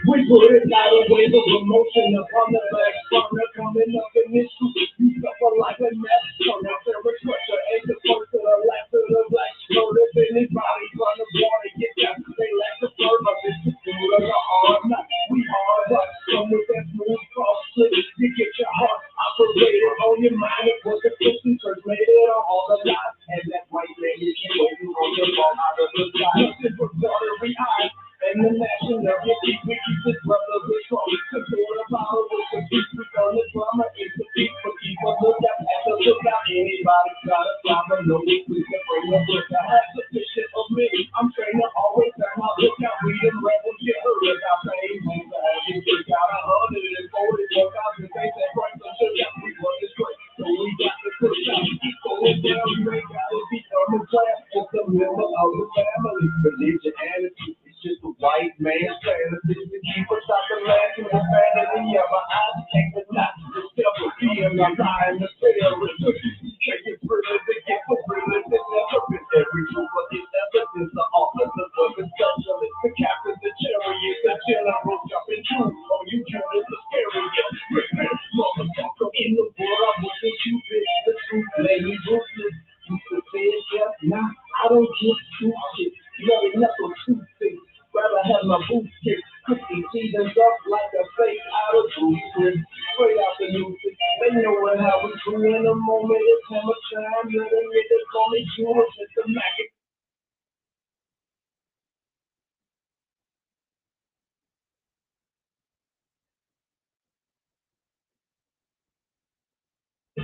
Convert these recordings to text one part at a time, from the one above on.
We put it out of way, the promotion upon the back burner, coming up in this truth. You suffer like a mess, on the favorite structure, ain't the first to the last to the black. No, there's anybody trying to want to get down. They lack the serve of this food of the hard night. We hard, but come with that smooth cross slip. You get your heart operated on your mind. It was a Christian church, made it all the lies. And that white man is waiting on your fall out of the sky. Nothing but watery eyes. And the national we keep this brother with strong. Control the power with the beat, we on the drama, it's the beat for people. Look out at the lookout, anybody got a problem, no, we can bring a book. I have sufficient of me, I'm trained to always have my lookout, reading rebels, get hurt without pain. We got 144,000 days that right, so should that we run this straight. So we got to push out, keep going down, you ain't gotta become a class, just a member of the family, religion and it's just a white man's fantasy to keep us out the land to the vanity of our eyes. Can't deny the self-esteem. I'm lying to fail. Take it further to get for real. It's never been every truth, but it's evidence. The officers of the specialist, the captains, the chariots, the generals jumping through. Oh, you Judas Iscariot. Repent, motherfucker. In the world, I wasn't Cupid. The truth made me ruthless. Used to say it, yes, now I don't give two shit. Really, nothing too thick. Rather have my boots kicked, cookie seasons up like a fake out of boots. Straight out the music, they know what how we do in a moment. It's hammer time, let them get this on me, Jewish, it's the Mac.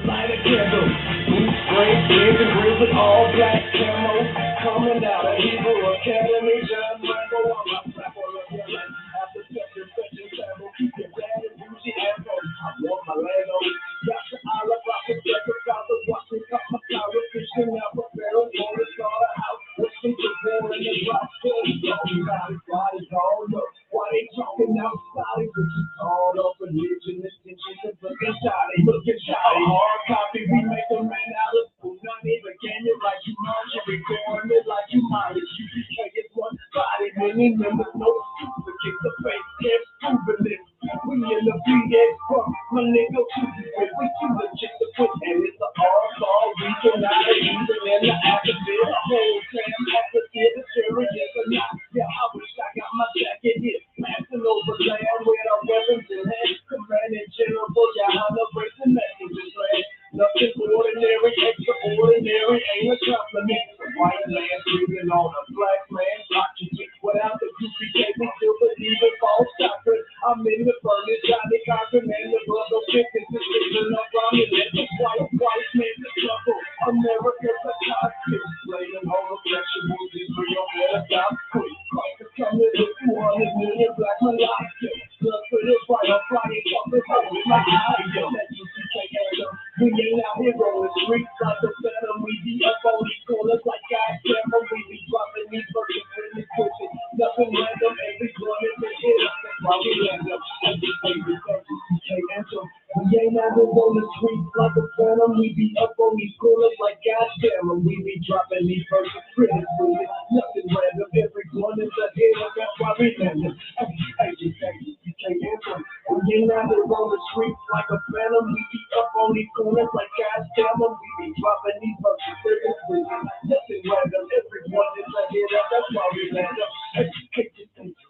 Light a candle, boots, gray, skins and grills with all black camo. Coming out of Hebrew Academy, John Rambo on my platform. After session, travel, keep your dad and bougie ammo. I want my land on. Got the all about the record, got the watching, cut my flower, fishing out my barrel, on the slaughterhouse. Listen to war in the rock, everybody's all up. Why they talking outside? What you called up religion, attention to looking shoddy, hard copy, we make a man out of school. Not even can you like you mind, you recording it like you mind it. You is one body, many members, no excuse to get the face, can't prove it. We in the BX front, my nigga, we too legit to put, and it's a hard call, we cannot use it in the atmosphere. The whole damn atmosphere, the cherry is a lot. Yeah, I wish I got my jacket here, passing over land with our weapons in hand. Commanding general, yeah, I'm the breaking messages, man. Nothing ordinary, extraordinary. ordinary ain't a compliment. A white man breathing on a black man oxygen. Without the UPK, we still believe in false doctrine. I'm in the furnace, Johnny Cochran, and the brother fifty is sitting up on me. Let the white man to struggle. America's a toxic. Blaming homosexuals is real, better stop quick. Christ is coming to 200 million black Malaysians. Blood for the fire, flying fuckers, holding my eyes. That UPK anthem. We ain't out here on the streets like the phantom. We be up on these corners like goddamn. We be dropping these verses in the kitchen. Nothing random, every one is a hit. That's why we land them. UPK anthem. We ain't out here on the streets like the phantom. We be up on these corners like goddamn. We be dropping these verses critically. Nothing random, every one is a hit. That's why we land them. UPK anthem. We ain't out here on the streets like a phantom. We be up on these corners like goddamn. We be dropping these verses critically. Nothing random, every one is a hit. That's why we land them.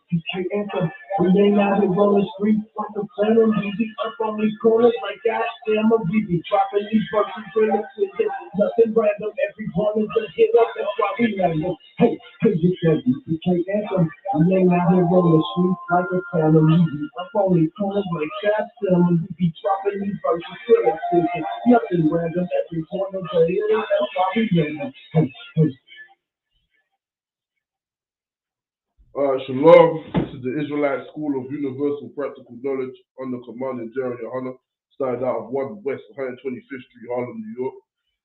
UPK anthem. We ain't out here on the streets like a phantom. We be up on these corners like goddamn. We be dropping these verses critically. Nothing random, every one is a hit. That's why we land them. Hey, you said UPK anthem. We ain't out here on the streets like a phantom. We be up on these corners like goddamn. We be dropping these verses critically. Nothing random, every one is a hit. That's why we land them. Hey. Shalom. This is the Israelite School of Universal Practical Knowledge under command of Jerry Yohana. Started out of 1 West 125th Street, Harlem, New York.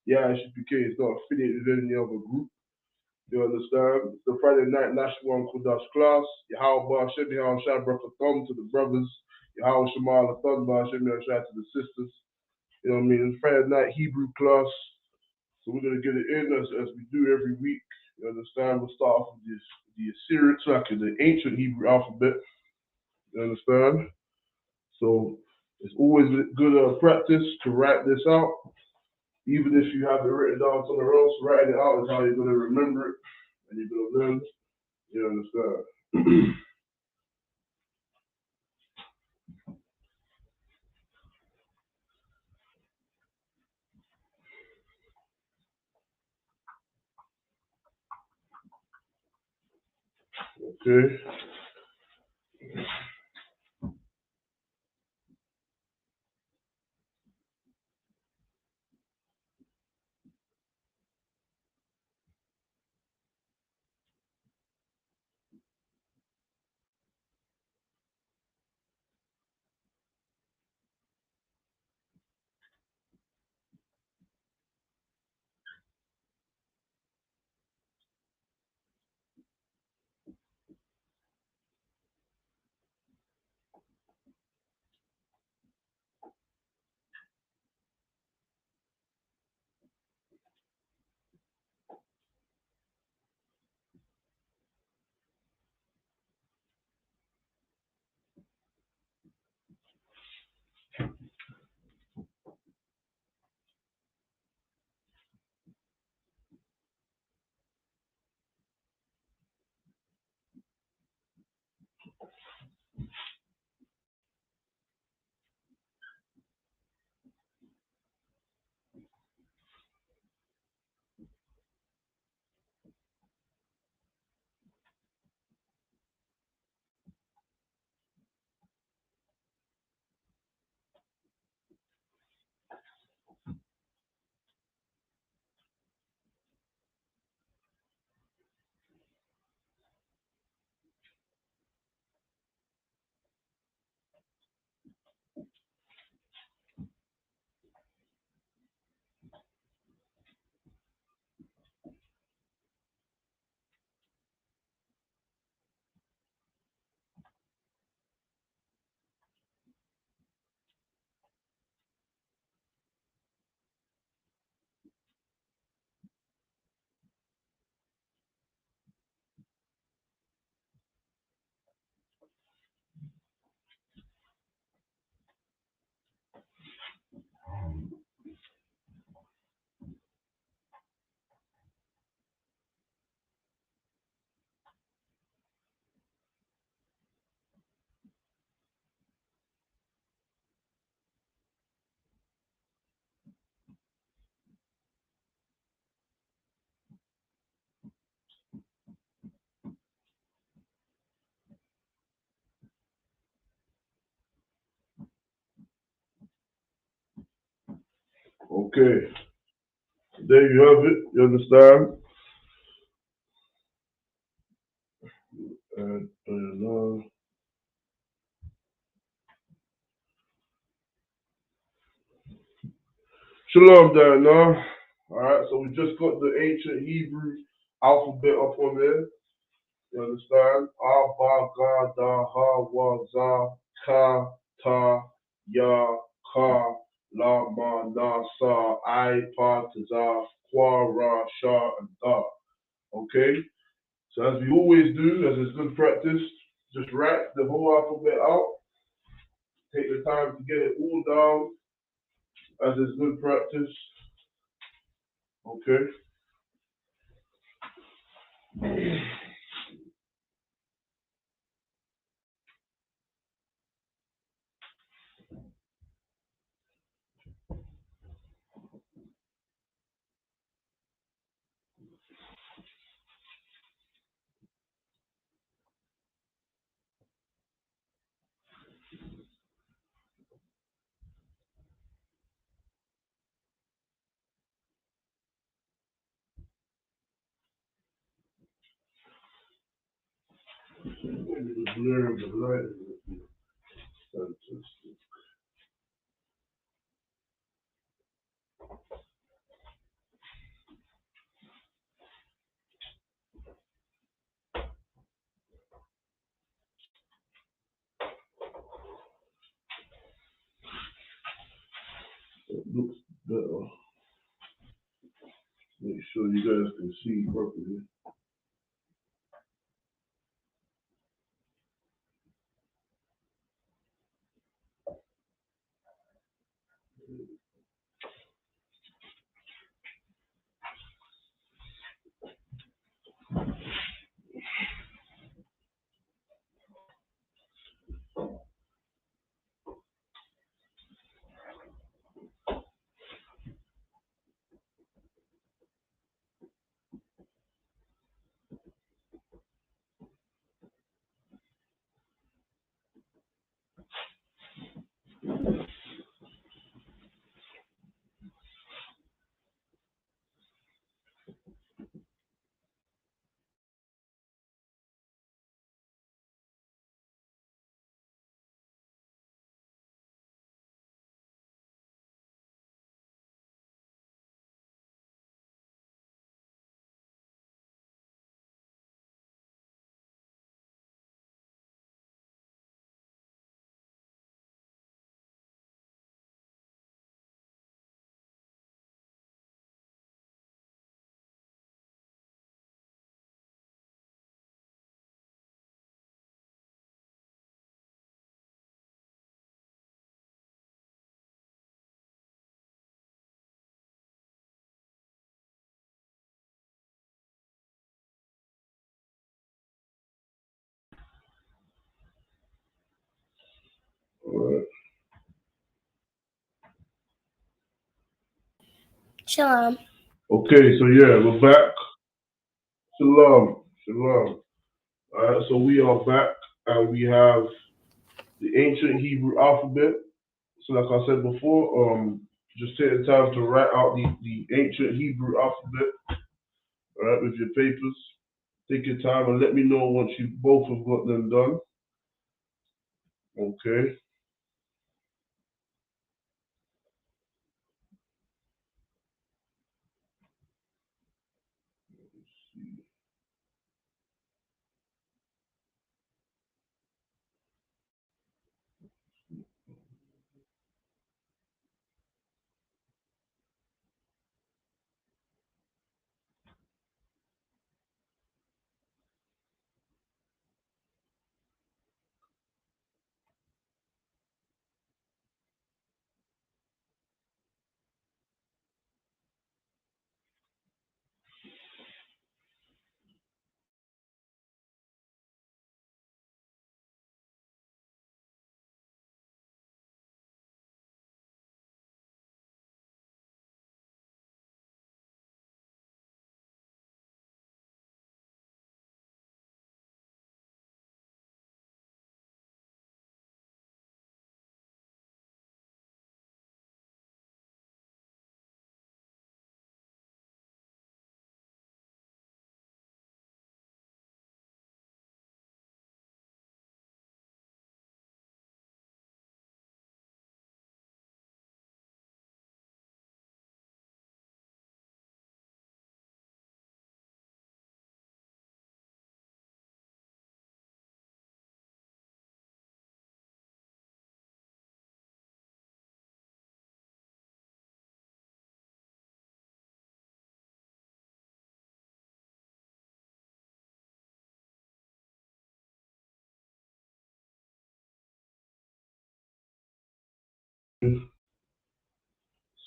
Yeah, ISUPK is not affiliated with any other group. You understand? It's the Friday night Lashawan Qadash class. Yahweh Shem Yahweh Shai Brakatham to the brothers. Yahweh Shema Alathon Shem Yahweh Shai to the sisters. You know what I mean? It's Friday night Hebrew class. So we're going to get it in as we do every week. You understand? We'll start off with the Assyrian, like the ancient Hebrew alphabet. You understand? So it's always good practice to write this out. Even if you have it written down somewhere else, writing it out is how you're going to remember it and you're going to learn. You understand? Okay. Okay, there you have it. You understand? And Shalom, Diana. All right, so we just got the ancient Hebrew alphabet up on there. You understand? Ba, Ga, Da, Ha, Wa, Za, Ka, Ta, Ya, Ka, La, Ma, Na, Sa, I, Pa, Ta, Kwa, Ra, Sha, and Da. Okay? So as we always do, as it's good practice, just write the whole alphabet out. Take the time to get it all down, as it's good practice. Okay? The blur of the light. Fantastic. It looks better. Make sure you guys can see properly. All right. Shalom. Okay, so yeah, we're back. Shalom. Shalom. All right, so we are back and we have the ancient Hebrew alphabet. So like I said before, just take the time to write out the ancient Hebrew alphabet, all right, with your papers. Take your time and let me know once you both have got them done. Okay.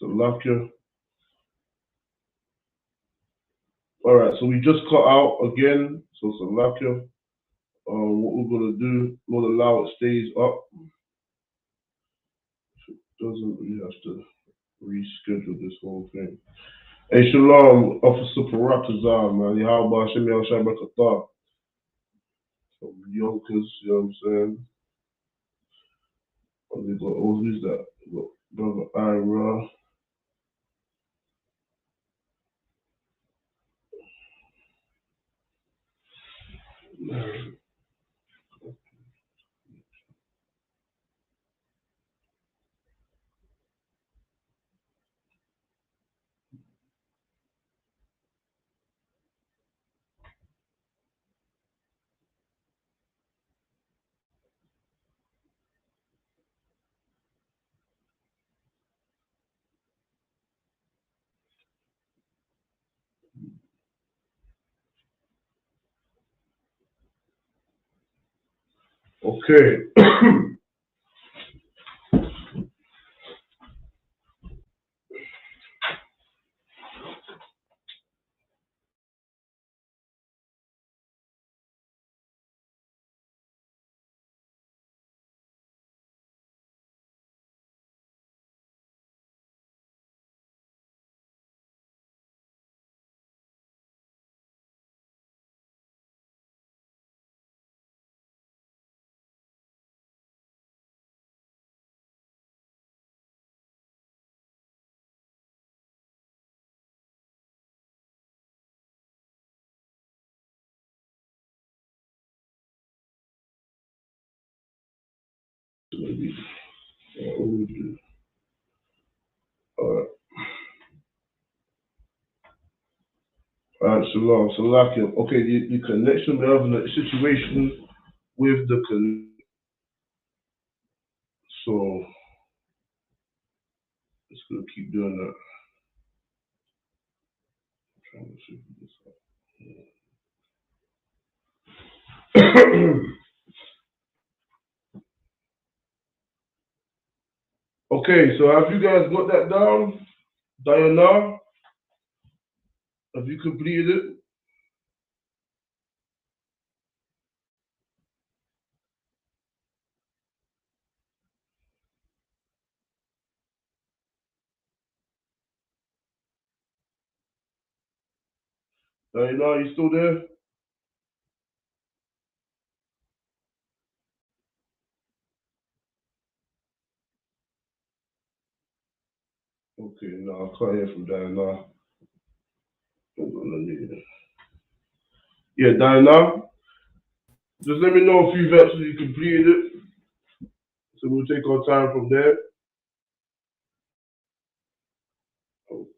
Salakia. Alright, so we just cut out again. So Salakia. What we're gonna do, we'll allow it stays up. If it doesn't, we have to reschedule this whole thing. Hey, Shalom, Officer Paratazar, man. Yahweh Hashem Yahshua Brakatah. Some Yonkers, you know what I'm saying? And we got, oh, who's that? We got Brother Ira. Okay. Alright. Alright, Shalom. Salakia. Okay, the connection, we're having a situation with the connection. So, it's gonna keep doing that. I'm trying to see this out. Okay, so have you guys got that down? Diana, have you completed it? Diana, are you still there? Okay, no, I can't hear from Diana. Yeah, Diana, just let me know if you've actually completed it. So we'll take our time from there. Okay.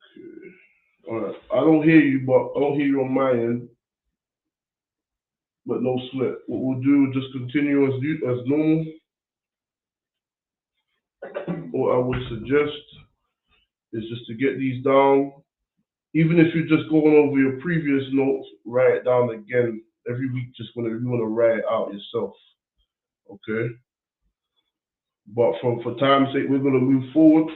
All right. I don't hear you, but I don't hear you on my end. But no sweat. What we'll do is just continue as normal. What I would suggest is just to get these down. Even if you're just going over your previous notes, write it down again every week, just whenever you want to write it out yourself. Okay? But for time's sake, we're gonna move forward.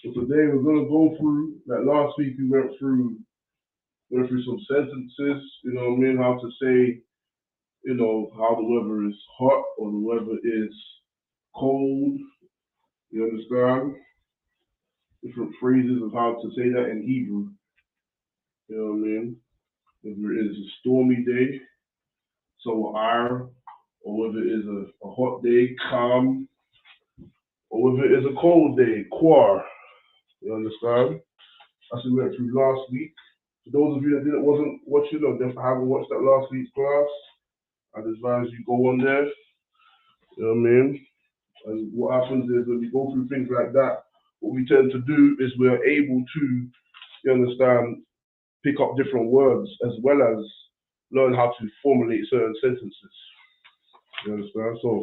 So today we're gonna go through, like last week we went through some sentences, you know what I mean, how to say, you know, how the weather is hot or the weather is cold. You understand? Different phrases of how to say that in Hebrew. You know what I mean? Whether it is a stormy day, so iron, or whether it is a hot day, calm, or whether it is a cold day, quar. You understand? That's what we went through last week. For those of you that wasn't watching or haven't watched that last week's class, I'd advise you go on there. You know what I mean? And what happens is when we go through things like that, what we tend to do is we're able to, you understand, pick up different words as well as learn how to formulate certain sentences. You understand? So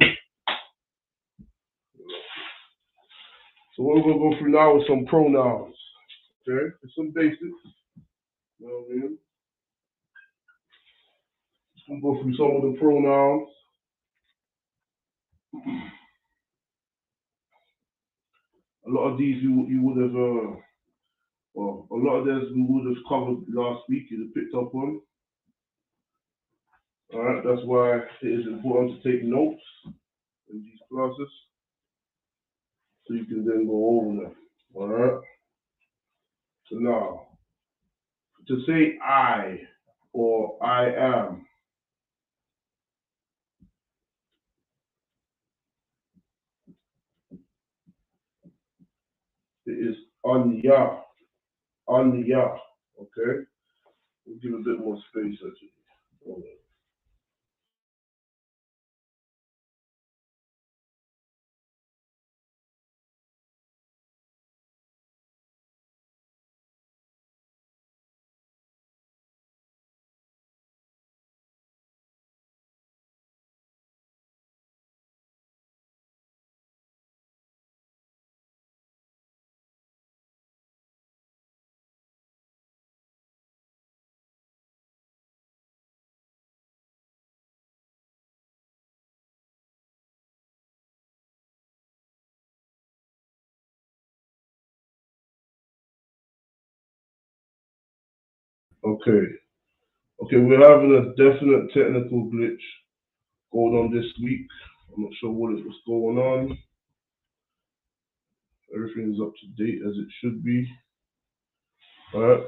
what we're gonna go through now is some pronouns. Okay? It's some basics. You know what I mean? We'll go through some of the pronouns. A lot of these you would have, well, a lot of these we would have covered last week. You'd have picked up on. All right, that's why it is important to take notes in these classes, so you can then go over them. All right. So now, to say I or I am, it is anya, anya. Okay. We'll give a bit more space actually. Hold on. Okay. Okay, we're having a definite technical glitch going on this week. I'm not sure what's going on. Everything is up to date as it should be. All right.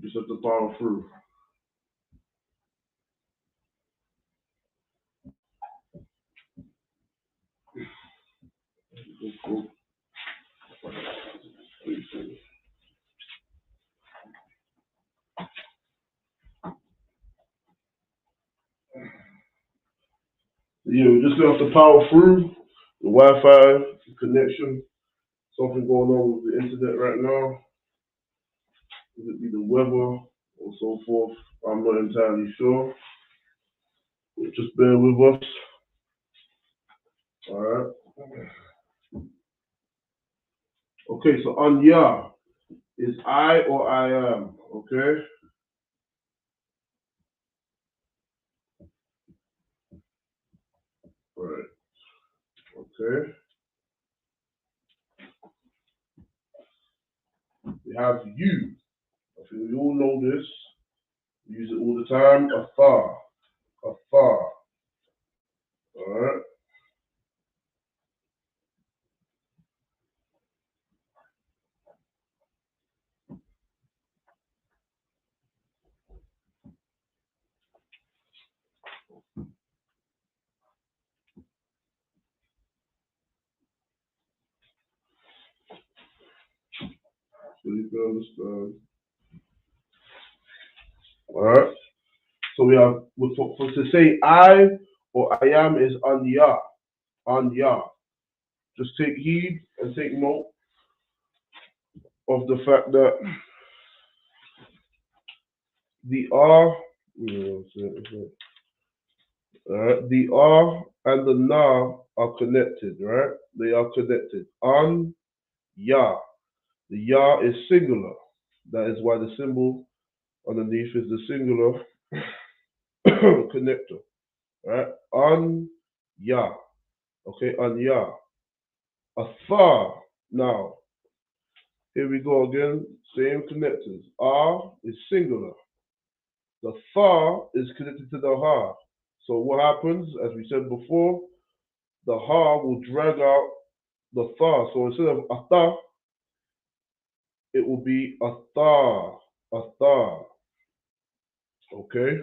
Just have to power through. Yeah, we're just gonna have to power through the Wi-Fi connection. Something going on with the internet right now. Could it be the weather or so forth? I'm not entirely sure. Just bear with us. All right. Okay, so anya is I or I am. Okay. All right. Okay. We have you. I think we all know this. We use it all the time. Afar. Afar. All right. So you can understand. All right. So we have for to say I or I am is anya. Anya. Just take heed and take note of the fact that the R, the R and the Na are connected, right? They are connected. An, Ya. The Ya is singular. That is why the symbol underneath is the singular connector, right? An, Ya. Okay, an, Ya. Afar. Now, here we go again. Same connectors. R is singular. The Fa is connected to the Ha. So what happens, as we said before, the Ha will drag out the Fa. So instead of Ata, it will be Ata. Ata. Okay?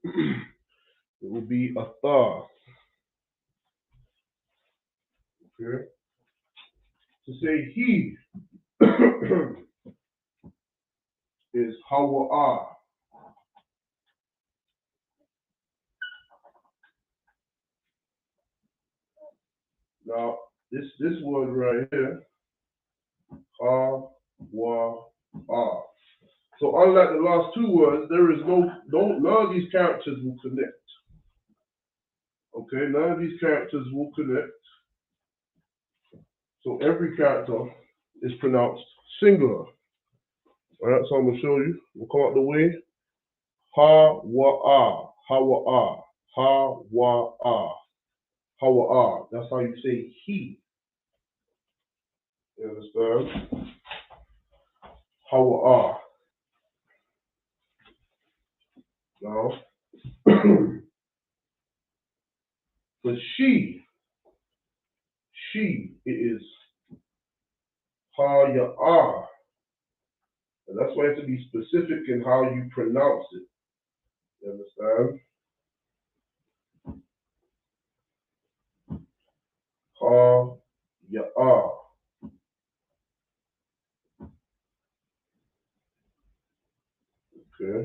It will be Ata. Okay? To say he is Hawa'a. Now, this word right here, Hawa'a. So unlike the last two words, there is none of these characters will connect. Okay, none of these characters will connect. So every character is pronounced singular. Alright, so I'm going to show you. We'll come out the way. Ha-wa-ah, ha-wa-ah, ha-wa-ah, ha-wa-ah. That's how you say he. You understand? Ha-wa-ah. Now, for she, it is ha-ya-ah. And that's why you have to be specific in how you pronounce it. You understand? Ha-ya-ah. Okay.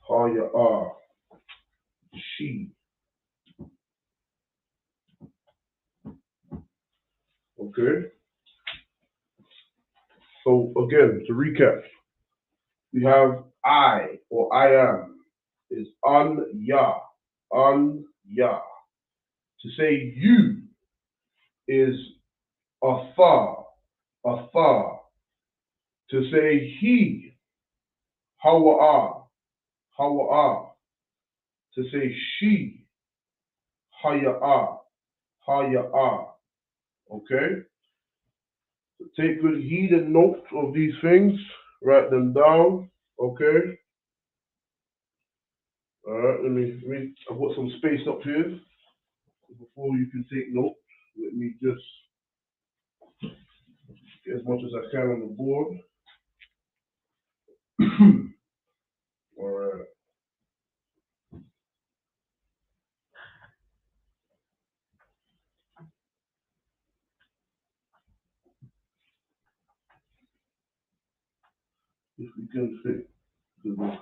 Ha-ya-ah. She. Okay. So again, to recap, we have I or I am is an-ya, an-ya. To say you is a-fa, a-fa. To say he, hawa-ah, hawa-ah. To say she, haya-ah, haya-ah. Okay? So take good heed and note of these things. Write them down. Okay? Alright, let me, I've got some space up here. Before you can take notes, let me just get as much as I can on the board. Alright. If we can fit. Alright.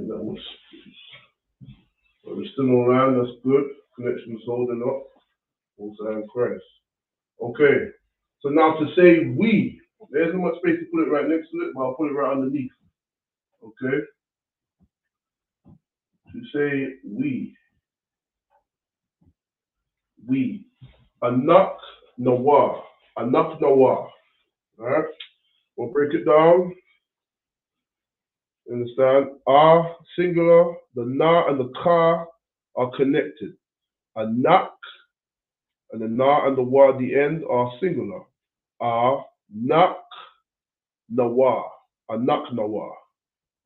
That was, we're still online, that's good. Connection's holding up. Also in Christ. Okay. So now to say we, there's not much space to put it right next to it, but I'll put it right underneath. Okay? To say we. Anak nawa. Anak nawa. Alright? We'll break it down. Understand? Ah, singular, the na and the ka are connected. Anak and the na and the wa at the end are singular. Ah, nak nawa. Anak nawa.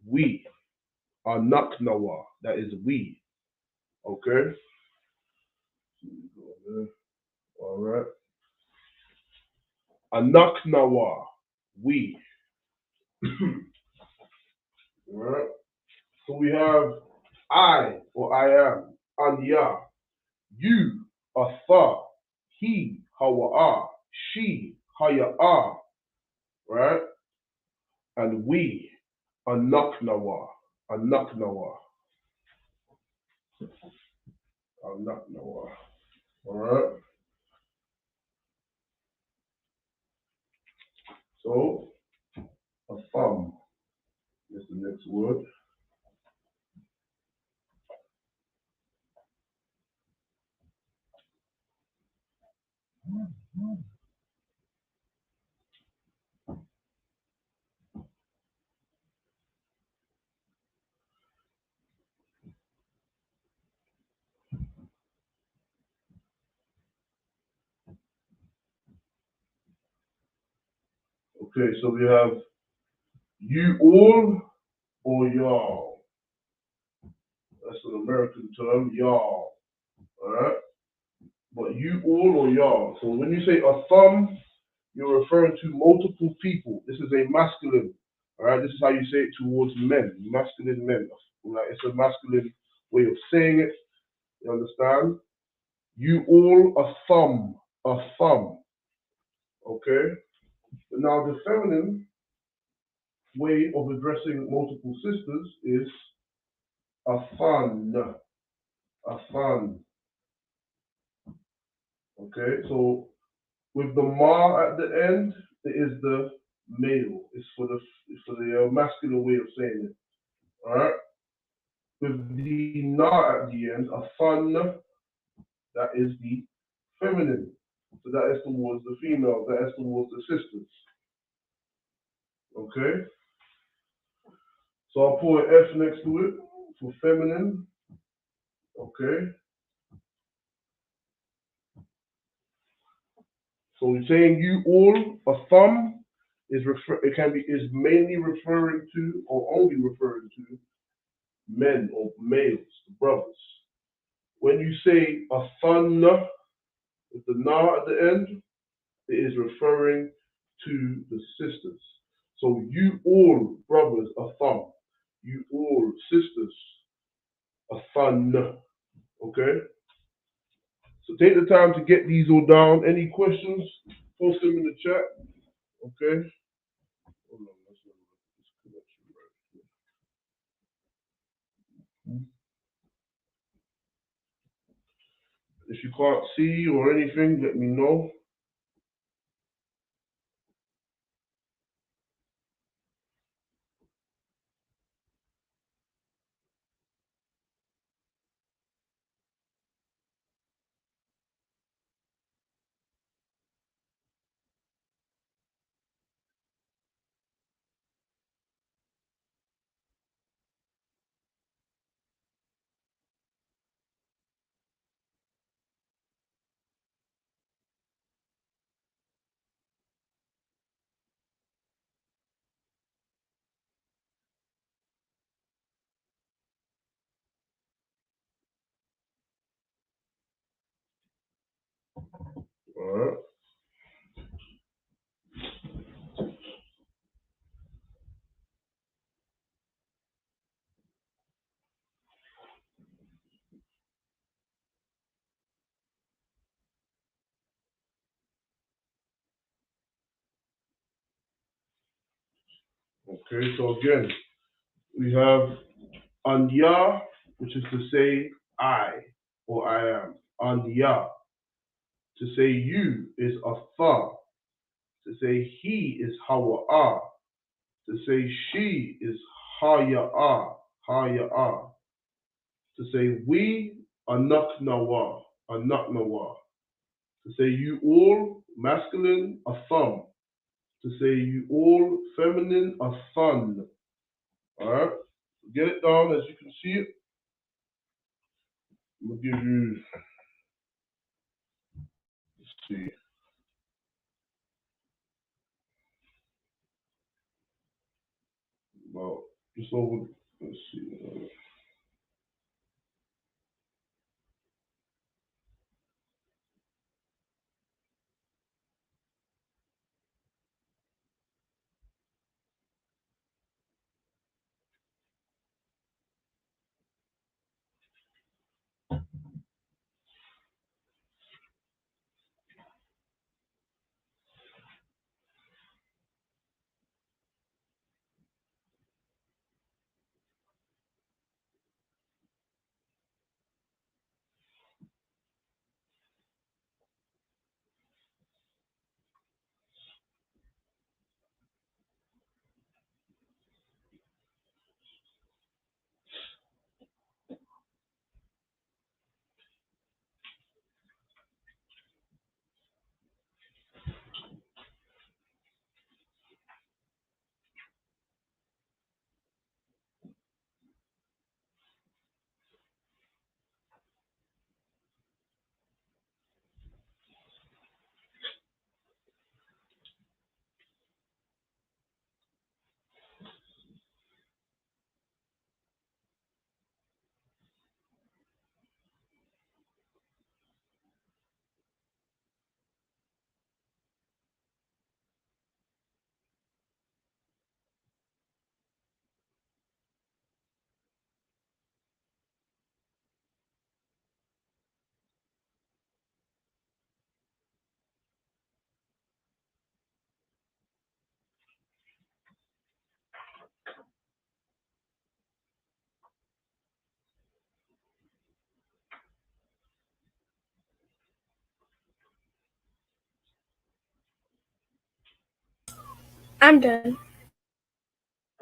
We. Anak nawa. That is we. Okay? Alright. Anak nawa. We. Alright? So we have I or I am. Anya. You. Asa. He. Hawa'a. She. Haya'a. Right? And we. Anak nawa. Anak nawa. Anak nawa. Alright? So, a thumb is the next word. Okay, so we have you all or y'all. That's an American term, y'all. Alright? But you all or y'all. So when you say a thumb, you're referring to multiple people. This is a masculine. Alright, this is how you say it towards men, masculine men. Like it's a masculine way of saying it. You understand? You all a thumb, a thumb. Okay? But now the feminine way of addressing multiple sisters is a fun, a fun. Okay, so with the ma at the end, it is the male. It's for the masculine way of saying it. All right. With the na at the end, a fun, that is the feminine. So that is towards the female. That is towards the sisters. Okay. So I'll put an F next to it for feminine. Okay. So saying you all, a thumb is mainly referring to or only referring to men or males, brothers. When you say a thun with the na at the end, it is referring to the sisters. So you all brothers, a thumb. You all sisters, a thun. Okay. So take the time to get these all down. Any questions? Post them in the chat. Okay. Hold on, let's have this connection right. If you can't see or anything, let me know. All right. Okay. So again, we have anya, which is to say I or I am. Anya. To say you is atha. To say he is hawa'a. To say she is haya'a. Haya'a. To say we anaknawa. Anaknawa. To say you all, masculine, a thumb. To say you all, feminine, a thun. Alright? Get it down as you can see it. I'm gonna give you, let's see, about just over, let's see. I'm done.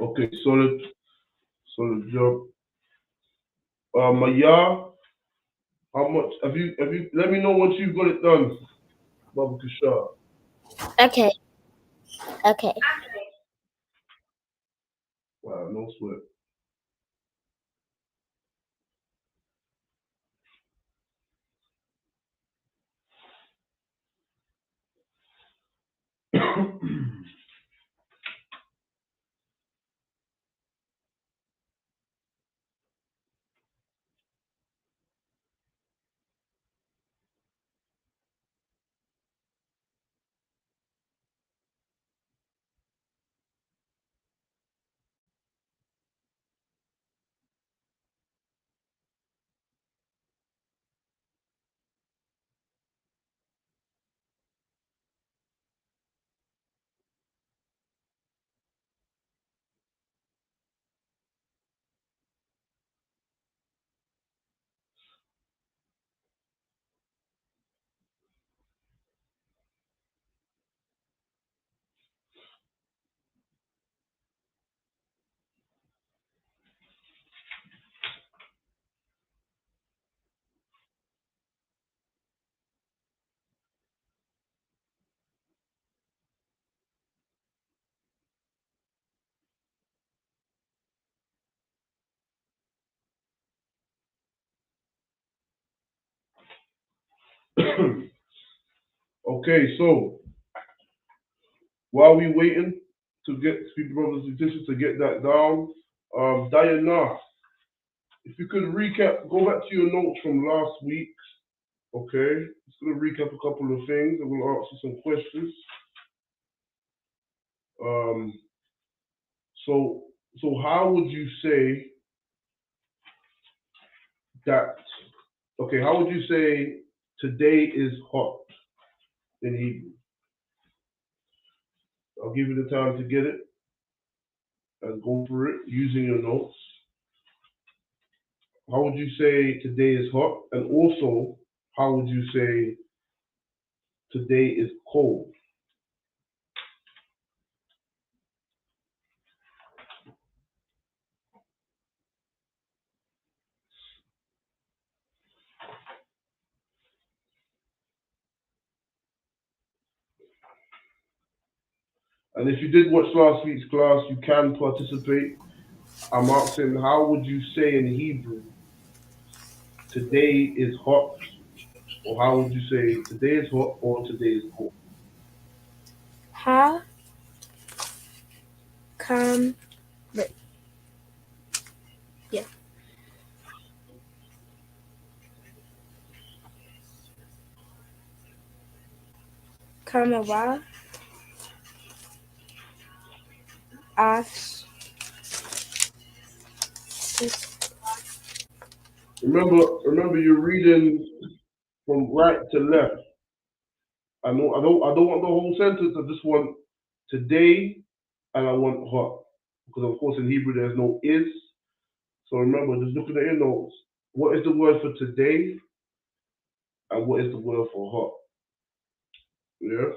Okay, solid job. Maya, how much have you let me know once you've got it done, Baba Kishar. Okay, okay. Wow, no sweat. Okay, so while we waiting to get Speed Brothers and Sisters to get that down, Diana, if you could recap, go back to your notes from last week. Okay, just gonna recap a couple of things. I'm gonna ask you some questions. Um, so how would you say that? Okay, how would you say today is hot in Hebrew? I'll give you the time to get it and go through it using your notes. How would you say today is hot? And also, how would you say today is cold? And if you did watch last week's class, you can participate. I'm asking, how would you say in Hebrew, today is hot? Or how would you say today is hot or today is cold? Ha, come, yeah, Kamawa, Ash, Remember, you're reading from right to left. I don't want the whole sentence. I just want today, and I want hot, because of course in Hebrew there's no is. So remember, just looking at your notes. What is the word for today, and what is the word for hot? Yeah.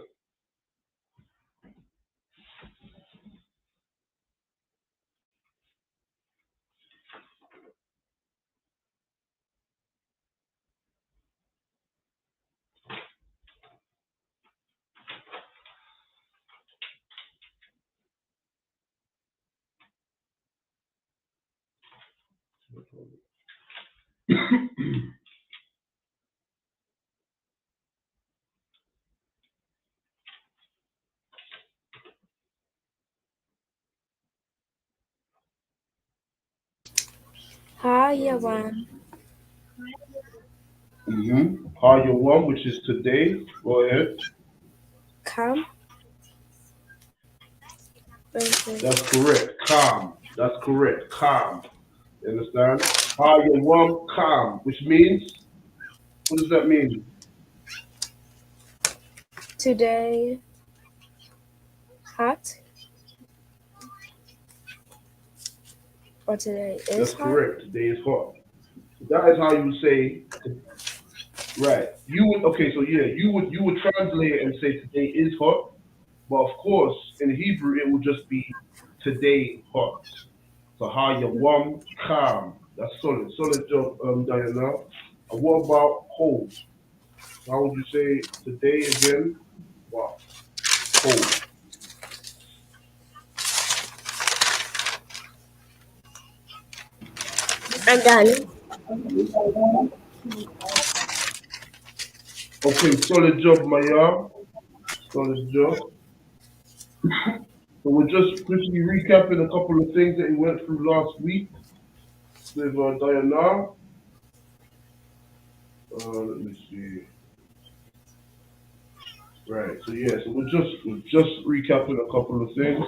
Ha, Yawan, Higher one, which is today. Go ahead. come, That's correct. Calm. That's correct. Calm. You understand? Higher one, calm, which means, what does that mean? today, hot, or today is That's hot. correct. Today is hot. So that is how you say, right. You would, okay, so yeah, you would translate it and say today is hot, But of course, in Hebrew, it will just be today hot. So Hayawam calm. That's solid. Solid job, Diana. And what about cold? How would you say today again? Wow, cold. I'm done. Okay, solid job, Maya. Solid job. So we're just quickly recapping a couple of things that we went through last week with Diana. Let me see. Right. So yeah. So we're just recapping a couple of things.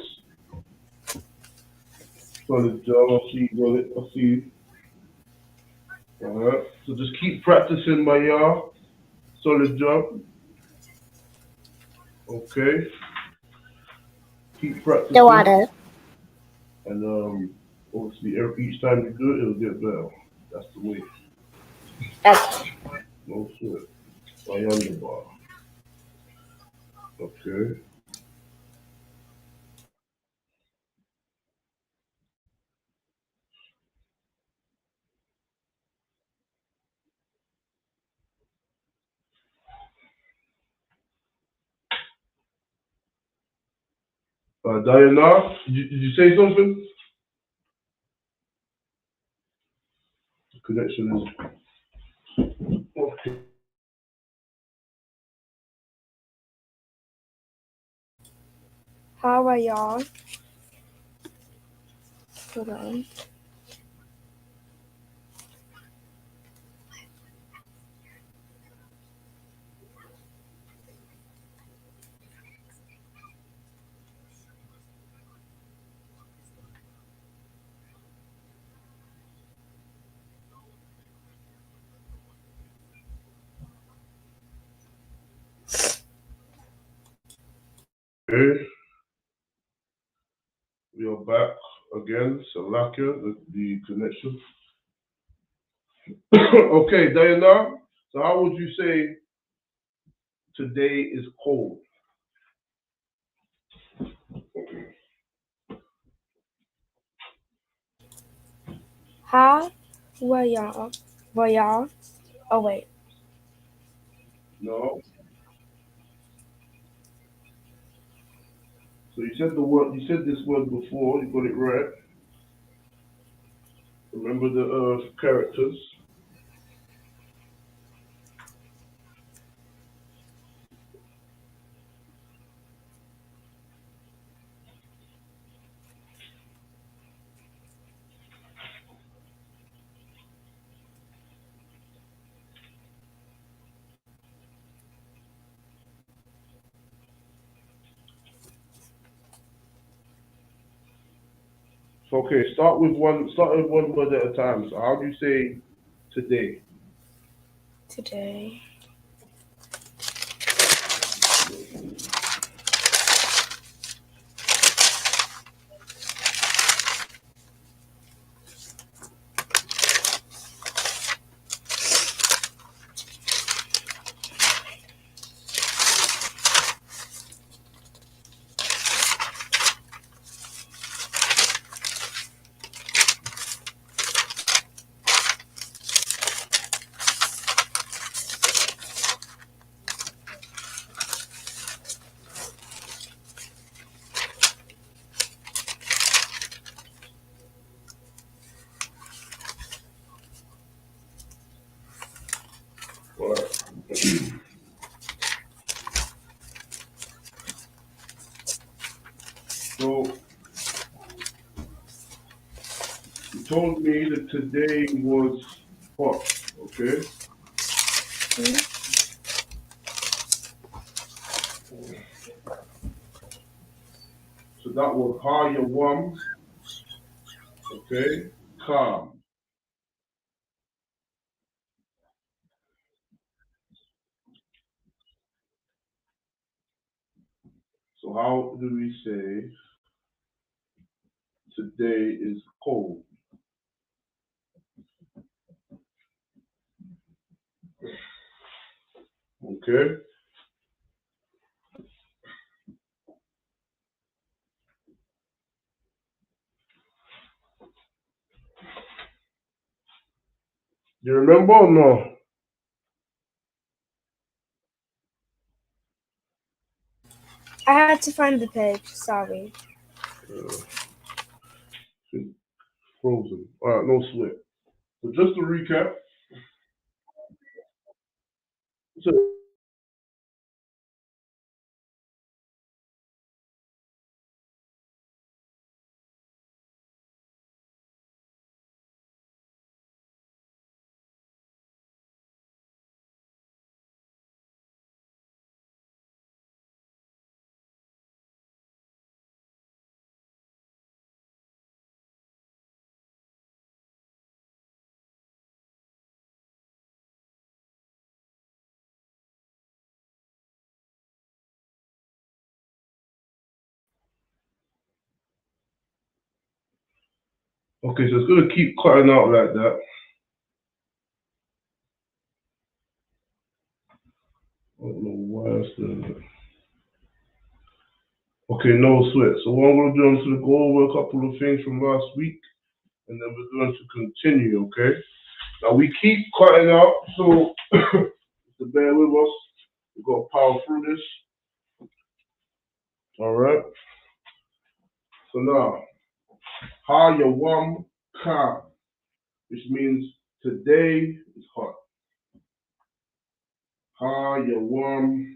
Solid job. I see you got it. I see you. Alright. So just keep practicing, Maya. Solid job. Okay. Keep The practicing, water. and obviously each time you do it, it'll get better. That's the way. Okay. No sweat. Maya on the bar. Okay. Diana, did you say something? The connection is okay. How are y'all? Hold on. Okay. We are back again. Salakia, the connection. Okay, Diana. So how would you say today is cold? How were y'all? Were y'all? Oh wait. No. So you said the word. You said this word before. You got it right. Remember the characters. So okay, start with one. Start with one word at a time. So how do you say today? Today. All right. So you told me that today was hot. Okay. So that was higher one. Okay. Calm. So how do we say today is cold? Okay. Do you remember or no? I had to find the page. Sorry. Frozen. All right, no sweat. So just to recap, so okay, so it's gonna keep cutting out like that. I don't know why it's doing that. Okay, no sweat. So what I'm gonna do, I'm just gonna go over a couple of things from last week, and then we're going to continue. Okay. Now we keep cutting out, so to bear with us, we're gonna power through this. All right. So now, Hayawam Ka, which means today is hot. Hayawam.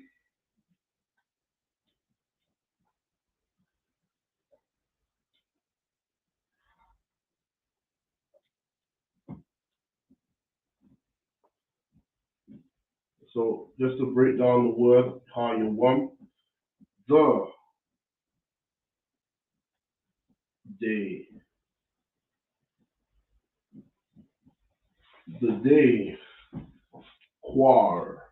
So just to break down the word Hayawam, the day, the day, Quar.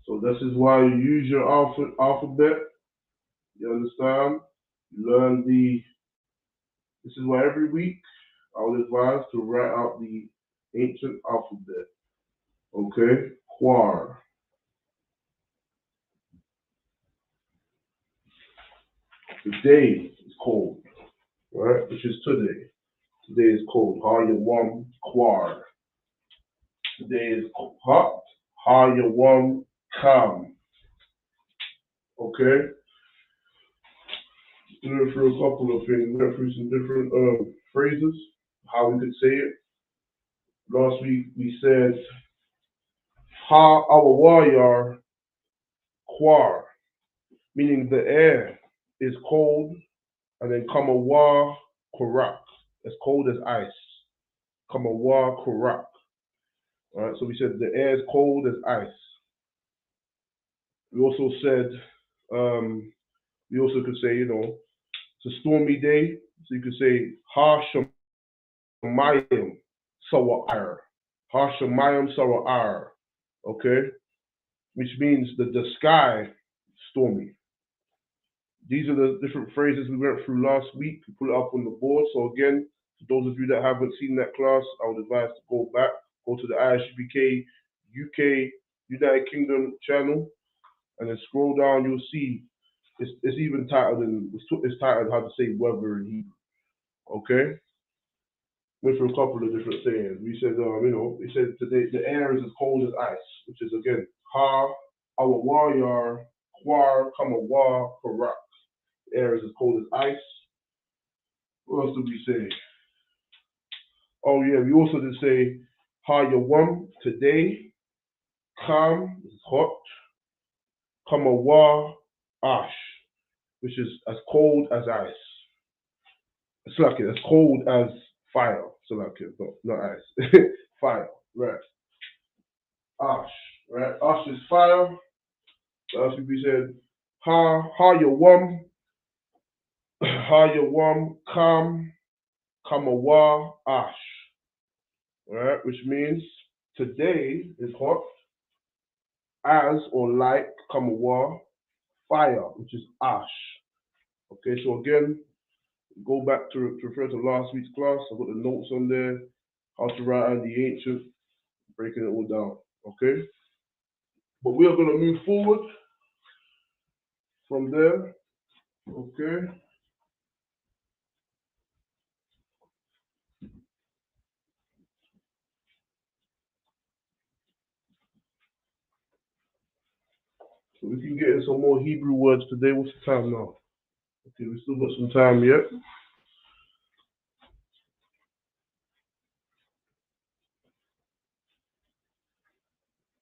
So this is why you use your alphabet. You understand? You learn the. This is why every week I would advise to write out the ancient alphabet. Okay, Quar. The day is cold, right? Which is today. Today is cold. Hayawam Quar. Today is hot. Hayawam Kam. Okay. We went through a couple of things. We went through some different phrases, how we could say it. Last week we said Ha Awawayar Quar, meaning the air is cold, and then Kamawa Korak, as cold as ice. Kamawa Korak. Alright, so we said the air is cold as ice. We also said, we also could say, it's a stormy day, so you could say Ha Shamayim Sawa'ar. Ha Shamayim Sawa'ar. Okay? Which means the sky stormy. These are the different phrases we went through last week. We put it up on the board. So again, for those of you that haven't seen that class, I would advise to go back, go to the ISUPK UK United Kingdom channel, and then scroll down. You'll see it's even titled it's titled how to say weather in Hebrew. Okay. Went through a couple of different things. We said, we said today the air is as cold as ice, which is again ha awawayar kwar kamawa karak. The air is as cold as ice. What else did we say? Oh yeah, we also did say Hayawam today, Kam is hot, Kamawa Ash, which is as cold as ice. It's like it, as cold as fire. So like it, not ice. Fire, right. Ash, right? Ash is fire. That's what we said. Hayawam, Hayawam Kam, Kamawa Ash. Right, which means today is hot, as or like kamawa, fire, which is ash. Okay, so again, go back to refer to last week's class. I've got the notes on there, how to write out the ancient, breaking it all down. Okay, but we are going to move forward from there. Okay. So we can get in some more Hebrew words today. What's the time now? Okay, we still got some time yet.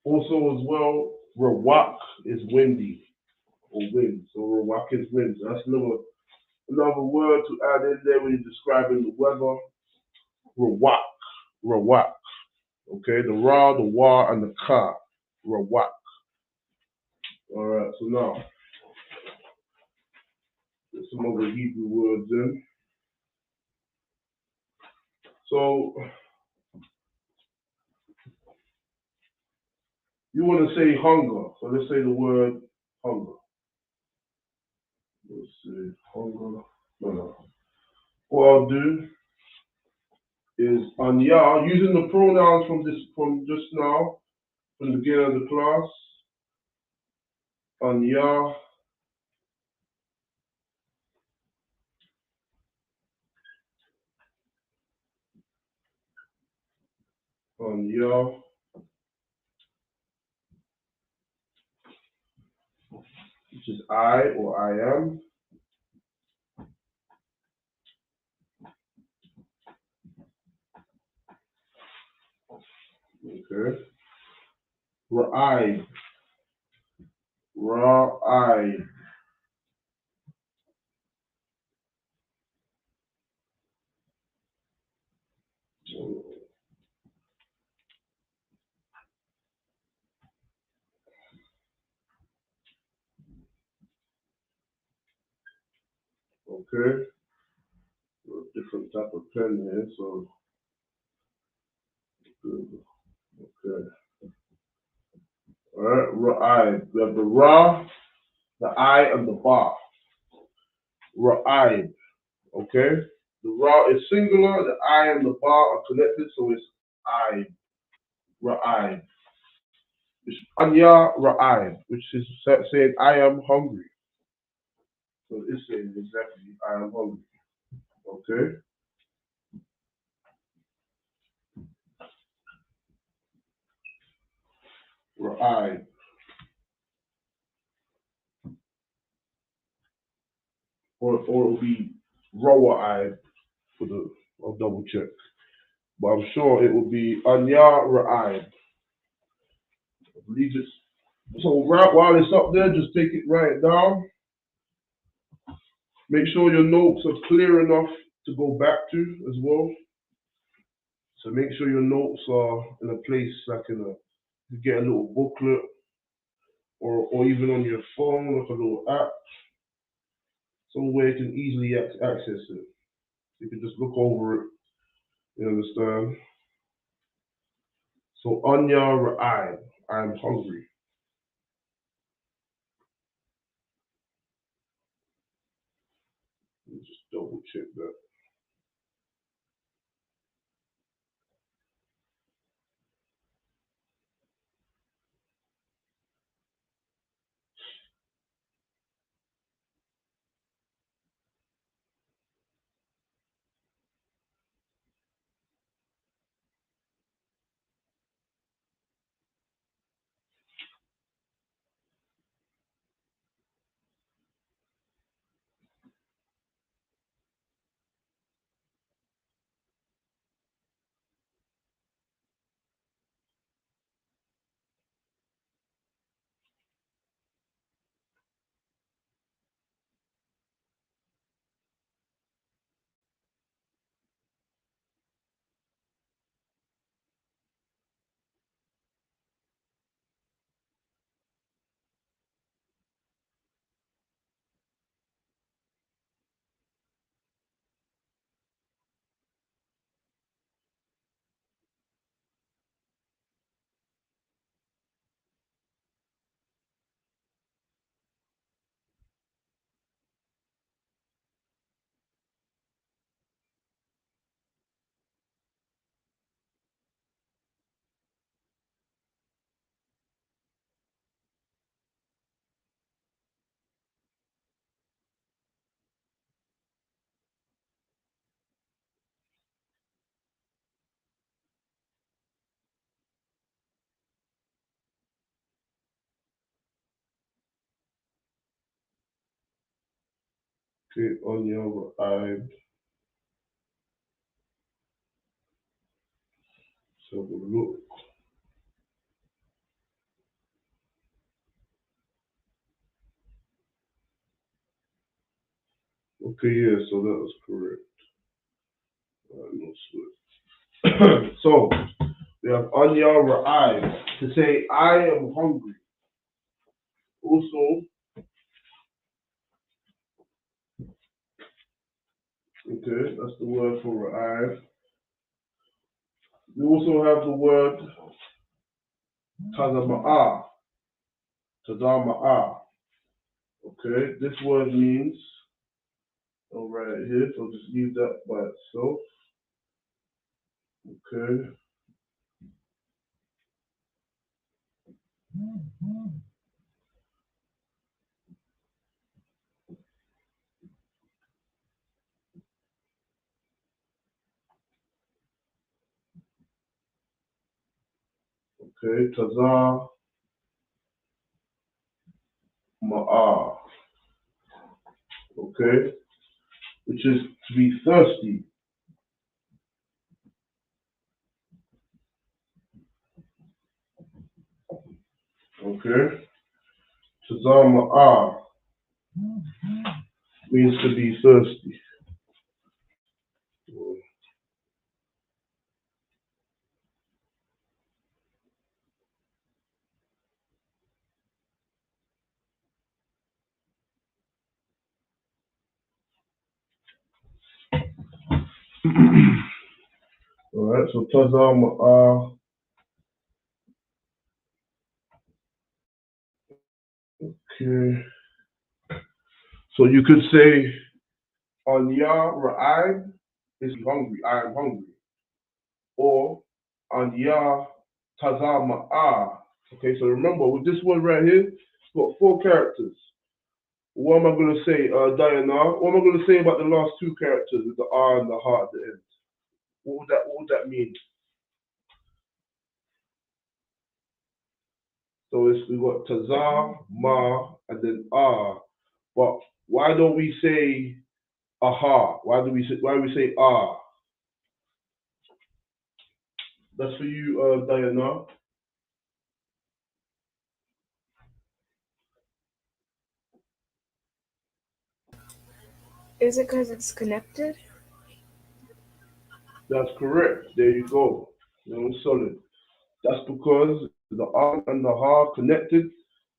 Also as well, rawak is windy or wind. So rawak is wind. So that's another word to add in there when you're describing the weather. Rawak, rawak. Okay, the ra, the wa, and the ka. Rawak. All right. So now, get some other Hebrew words in. So you want to say hunger. So let's say the word hunger. Let's see, hunger. No. What I'll do is anya, using the pronouns from just now, from the beginning of the class. Anya, anya, which is I or I am. Okay. Ra'ai, ra'ai. Okay. A different type of pen here, so okay. All right, ra'ai. We have the ra, the I, and the ba. Ra'ai. Okay. The ra is singular, the I and the ba are connected, so it's I. Ra'ai. It's anya ra'ai, which is saying I am hungry. So it's saying exactly I am hungry. Okay. Ra'ai. Or it'll be Ra'ai for the, I'll double check. But I'm sure it will be Anya Ra'ai. I believe it's, so while it's up there, just take it right down. Make sure your notes are clear enough to go back to as well. So make sure your notes are in a place like you get a little booklet or even on your phone, like a little app, somewhere you can easily access it. You can just look over it. You understand? So Anya Ra'ai, I'm hungry. Let me just double check that. Okay, Anya Ra'ib. Let's have a look. Okay, yeah, so that was correct. No sweat. So we have Anya Ra'ib to say I am hungry. Also, okay, that's the word for Ra'ib. We also have the word Tazama'a. Tazama'a. Okay, this word means, I'll write it here, so I'll just leave that by itself. Okay. Okay, Tazama'a. Okay, which is to be thirsty. Okay, Tazama'a means to be thirsty. Alright, so Tazama'a. Okay, so you could say Anya Ra'ib is hungry. I am hungry. Or Anya Tazama'a. Okay, so remember with this one right here, it's got 4 characters. What am I going to say, Diana? What am I going to say about the last 2 characters with the R and the Ha at the end? What would that mean? So we got Tazar, Ma, and then Ah. But why don't we say Aha? Why do we say Ah? That's for you, Diana. Is it because it's connected? That's correct. There you go. Solid. That's because the R and the Ha connected,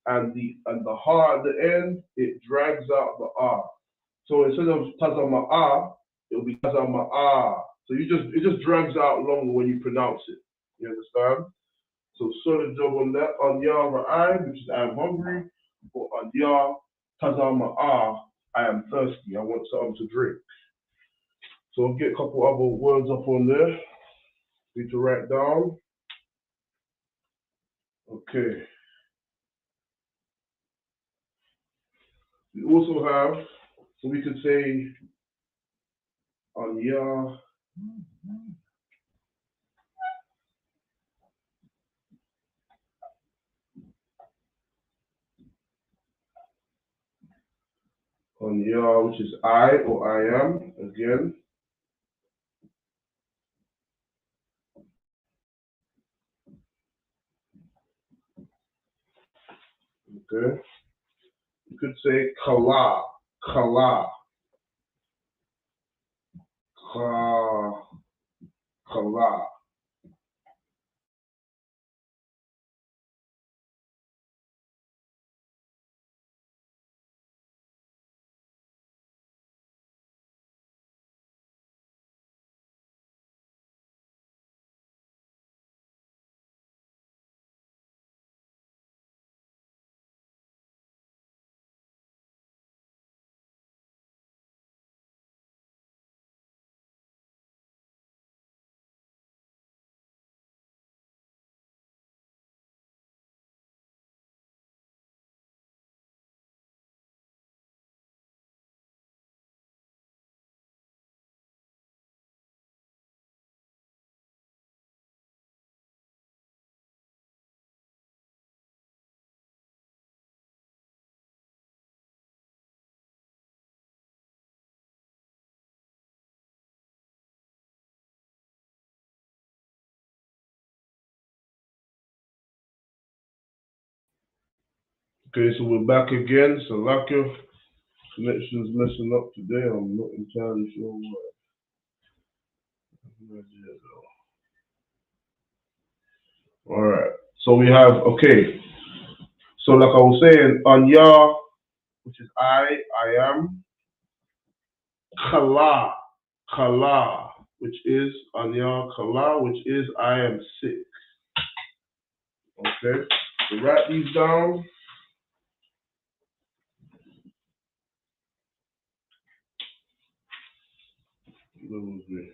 and the Ha at the end it drags out the R. So instead of Tazama'a, it'll be Tazama'a. So it just drags out longer when you pronounce it. You understand? So solid job on that. On Ya Ra'ai, which is I am hungry, or on Ya Tazama'a, I am thirsty. I want something to drink. So I'll get a couple other words up on there for you to write down. Okay. We also have, so we could say on Ya, which is I or I am again. Okay. You could say Kala, Kala, Kala. Okay, so we're back again. Salakia connection's messing up today. I'm not entirely sure why. No idea, though. All right. So we have okay. So like I was saying, Anya, which is I am. Kala, Kala, which is Anya Kala, which is I am sick. Okay. So write these down. Where was we?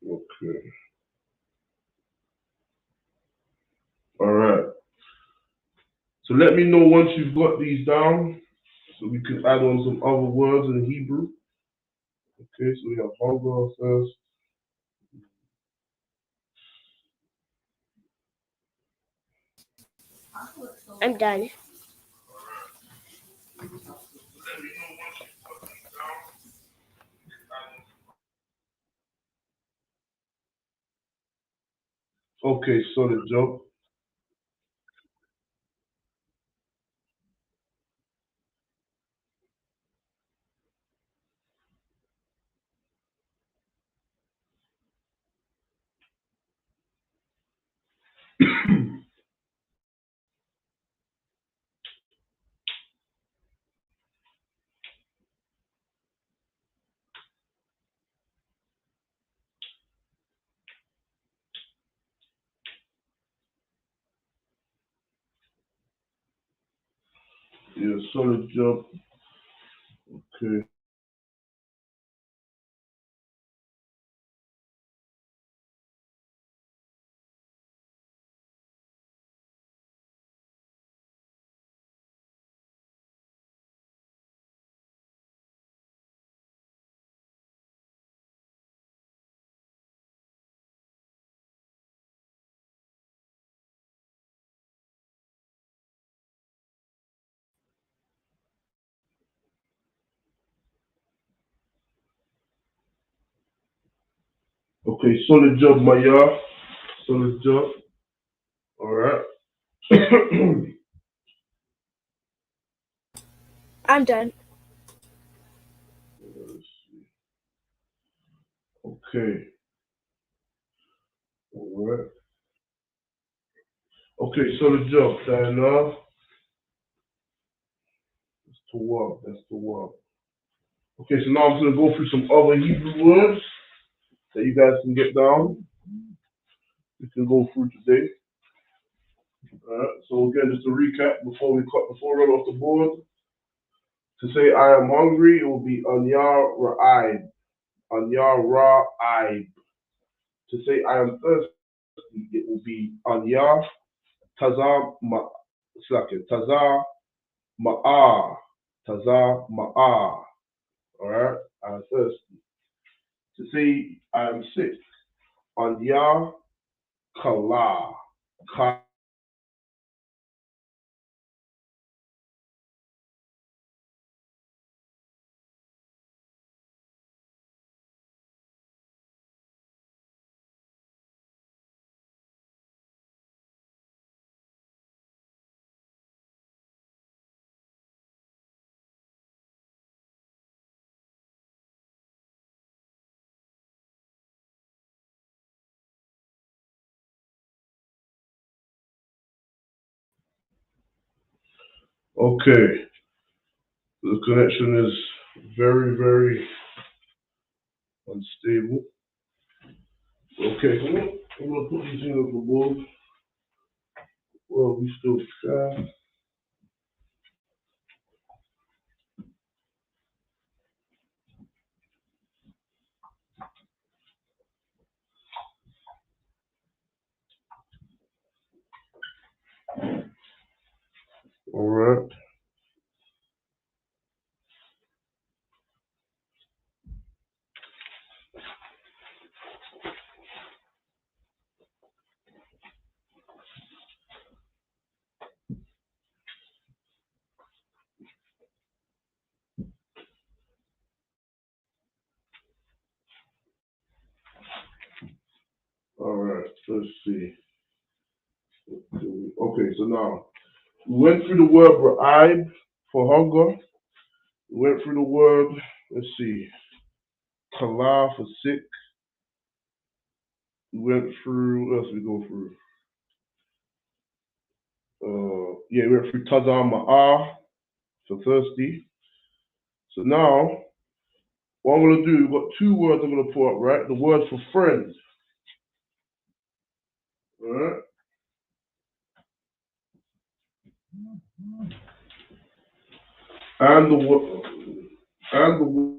Okay. All right. So let me know once you've got these down, so we can add on some other words in Hebrew. Okay. So we have hunger first. I'm done. Okay. Solid job. Yeah. Solid job. Okay. Okay. Solid job, Maya. Solid job. All right. I'm done. Okay. All right. Okay. Solid job, Diana. That's to work. That's to work. Okay. So now I'm gonna go through some other Hebrew words that you guys can get down. We can go through today. Alright, so again, just to recap before we run off the board, to say I am hungry, it will be Anyar Ra'aib. Anyar Ra'aib. To say I am thirsty, it will be Anyar Tazar Tazar Ma'ar. Tazar Ma'ar. Alright, I am thirsty. To say I am sick, Anyar Kala. Okay, the connection is very, very unstable. Okay, I'm gonna put these in the board. Well, we still can. All right. All right. Let's see. Okay, so now we went through the word ra'ib for hunger. We went through the word. Let's see. Kala for sick. We went through. What else did we go through? Yeah, we went through tada ma'ah for thirsty. So now, what I'm gonna do? We've got two words I'm gonna put up, right? The word for friend. All right. And the word. And the word.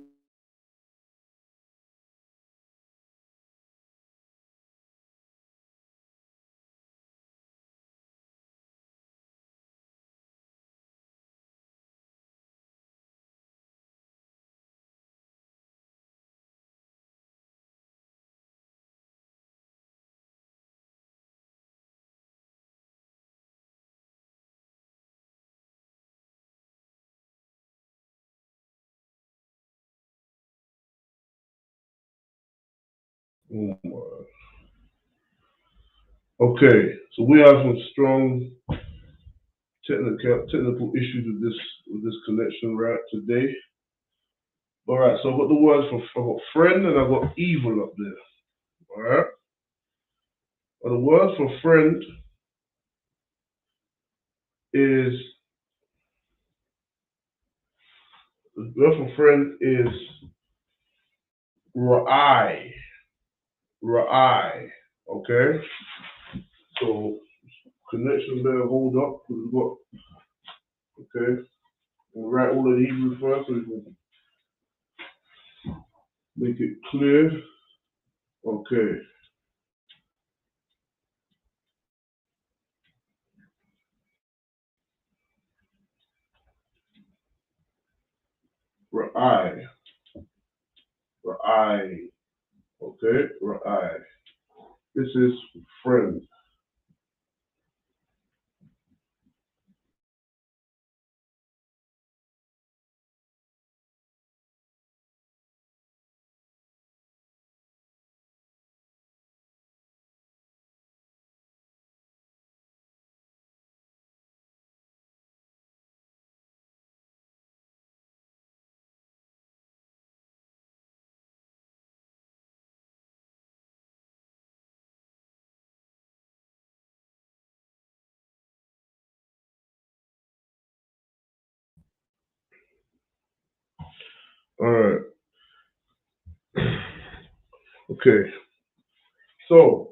Okay, so we have some strong technical issues with this connection right today. All right, so I've got the words for I've got friend and I've got evil up there. All right, well, the word for friend is ra'ai, ra'ai. Okay, so connection there, hold up, because we've got okay. We'll write all of the Hebrew first so we can make it clear. Okay. Ra'ai. Ra'ai. Okay, Ra'ai. This is friend. All right. Okay. So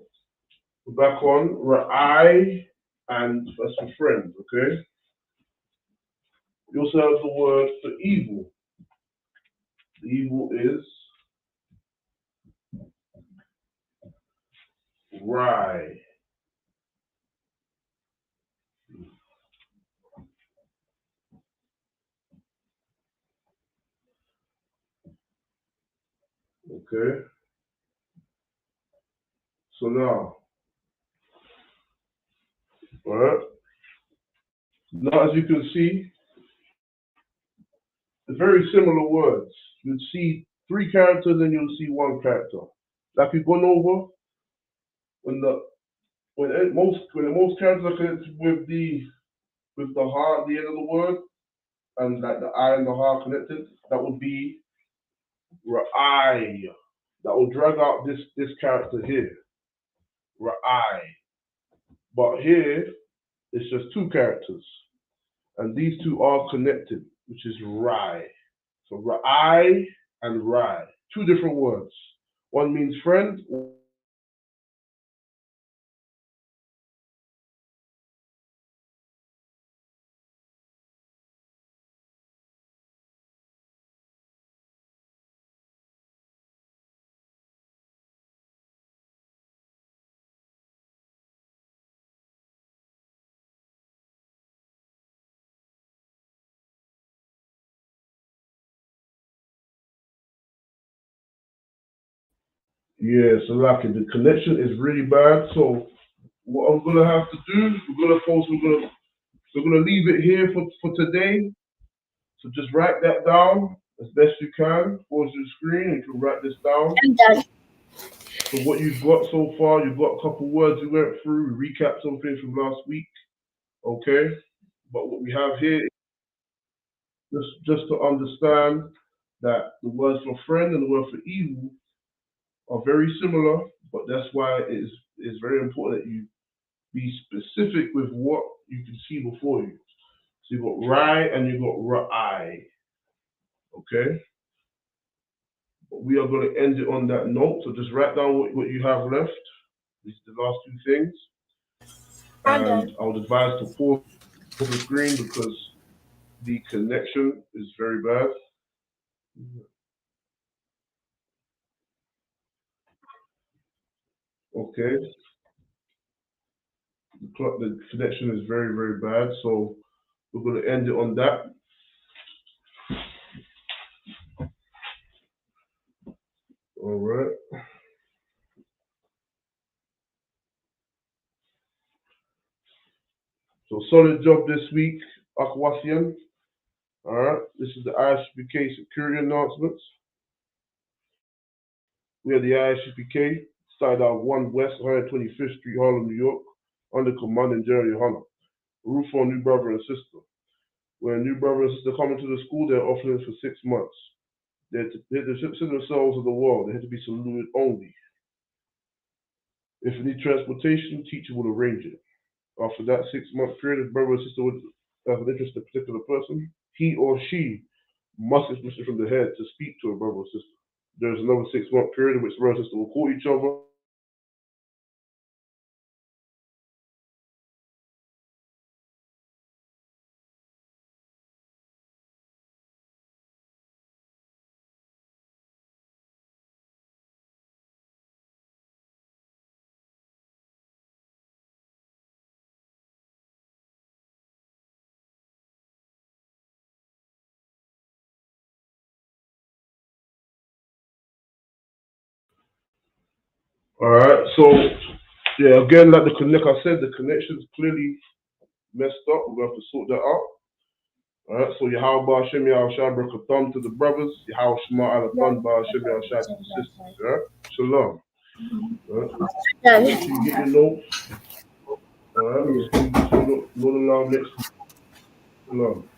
back on Ra'ai and that's for friend. Okay. You also have the word for evil. The evil is Rai. Okay. So now, all right. Now, as you can see, it's very similar words. You'd see three characters and you'll see one character. Like we've gone over when the most characters are connected with the heart at the end of the word, and like the I and the heart connected, that would be Ra'ai. That will drag out this character here, Ra'ai. But here, it's just two characters. And these two are connected, which is Rai. So Rai and Rai, two different words. One means friend. Yeah, so like the connection is really bad. So what I'm gonna have to do, we're gonna leave it here for today. So just write that down as best you can. Pause your screen and you can write this down. I'm done. So what you've got so far, you've got a couple words we went through, we recapped some things from last week, okay? But what we have here is just to understand that the words for friend and the word for evil are very similar, but that's why it's very important that you be specific with what you can see before you. So you've got Rai and you've got Ra'ai, okay? But we are going to end it on that note, so just write down what you have left. These are the last two things. I'm And done. I would advise to pause the screen because the connection is very bad. Okay, the connection is very, very bad, so we're going to end it on that. All right. So solid job this week, Akwasian. All right. This is the ISUPK security announcements. We are the ISUPK, started out 1 West 125th Street, Harlem, New York, under command and Jerry Hunter. Roof for a new brother and sister. When a new brother and sister come into the school, they're off limits for 6 months. They're to sit themselves of the world. They have to be saluted only. If you need transportation, teacher will arrange it. After that 6-month period, if brother or sister would have an interest in a particular person, he or she must get permission from the head to speak to a brother or sister. There's another 6-month period in which brother and sister will call each other. All right, so yeah, again, like I said, the connection's clearly messed up. We're gonna have to sort that out. All right, so Yahweh Shem Shai Brakatham to the brothers, Yahweh Shema Alathon Shem Shai to the sisters. All right, Shalom. All right, Done. make sure you get your notes. All right, we'll see you Lord allow next week. Shalom.